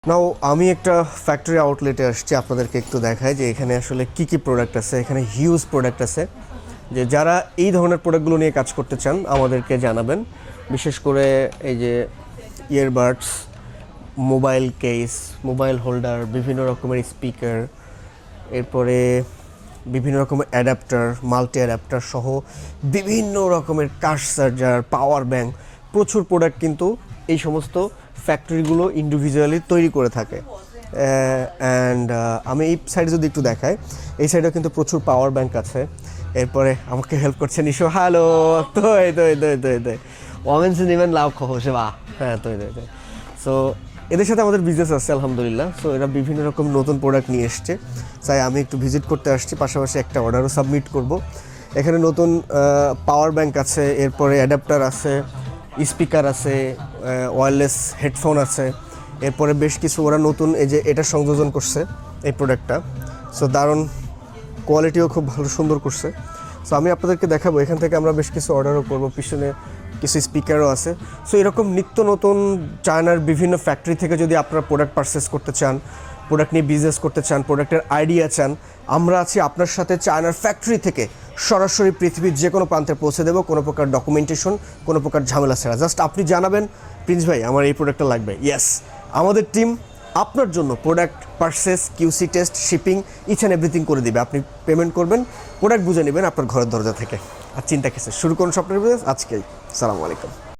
নাও আমি একটা ফ্যাক্টরি আউটলেটে আসছি, আপনাদেরকে একটু দেখাই যে এখানে আসলে কি কি প্রোডাক্ট আছে। এখানে হিউজ প্রোডাক্ট আছে। যে যারা এই ধরনের প্রোডাক্টগুলো নিয়ে কাজ করতে চান আমাদেরকে জানাবেন। বিশেষ করে এই যে earbuds, mobile case, mobile holder, বিভিন্ন রকমের স্পিকার, এরপরে বিভিন্ন রকমের অ্যাডাপ্টার, মাল্টি অ্যাডাপ্টার সহ বিভিন্ন রকমের কাশ চার্জার, পাওয়ার ব্যাংক, প্রচুর প্রোডাক্ট কিন্তু এই সমস্ত ফ্যাক্টরিগুলো ইন্ডিভিজুয়ালি তৈরি করে থাকে। অ্যান্ড আমি এই সাইডে যদি একটু দেখাই, এই সাইডেও কিন্তু প্রচুর পাওয়ার ব্যাংক আছে। এরপরে আমাকে হেল্প করছে নিশো। হ্যালো, তো ওমেন্স নেবেন লাভ খহ সে বা হ্যাঁ তো সো এদের সাথে আমাদের বিজনেস আছে আলহামদুলিল্লাহ। সো এরা বিভিন্ন রকম নতুন প্রোডাক্ট নিয়ে এসছে, তাই আমি একটু ভিজিট করতে আসছি, পাশাপাশি একটা অর্ডারও সাবমিট করব। এখানে নতুন পাওয়ার ব্যাংক আছে, এরপরে অ্যাডাপ্টার আছে, স্পিকার আছে, ওয়্যারলেস হেডফোন আছে, এরপরে বেশ কিছু ওরা নতুন এই যে এটা সংযোজন করছে এই প্রোডাক্টটা। সো দারুণ কোয়ালিটিও খুব ভালো সুন্দর করছে। সো আমি আপনাদেরকে দেখাবো, এখান থেকে আমরা বেশ কিছু অর্ডারও করব, পিছনে কিছু স্পিকারও আছে। সো এরকম নিত্য নতুন চায়নার বিভিন্ন ফ্যাক্টরি থেকে যদি আপনারা প্রোডাক্ট পারচেস করতে চান, প্রোডাক্ট নিয়ে বিজনেস করতে চান, প্রোডাক্টের আইডিয়া চান, আমরা আছি আপনার সাথে। চায়নার ফ্যাক্টরি থেকে সরাসরি পৃথিবীর যে কোনো প্রান্তে পৌঁছে দেবো, কোনো প্রকার ডকুমেন্টেশন, কোনো প্রকার ঝামেলা ছাড়া। জাস্ট আপনি জানাবেন প্রিন্স ভাই আমার এই প্রোডাক্টটা লাগবে, ইয়েস, আমাদের টিম আপনার জন্য product purchase, QC test, shipping, each and everything করে দিবে। আপনি পেমেন্ট করবেন, প্রোডাক্ট বুঝে নেবেন আপনার ঘরের দরজা থেকে। আর চিন্তা কিসের, শুরু করুন স্বপ্নের বিজনেস আজকেই। সালামু আলাইকুম।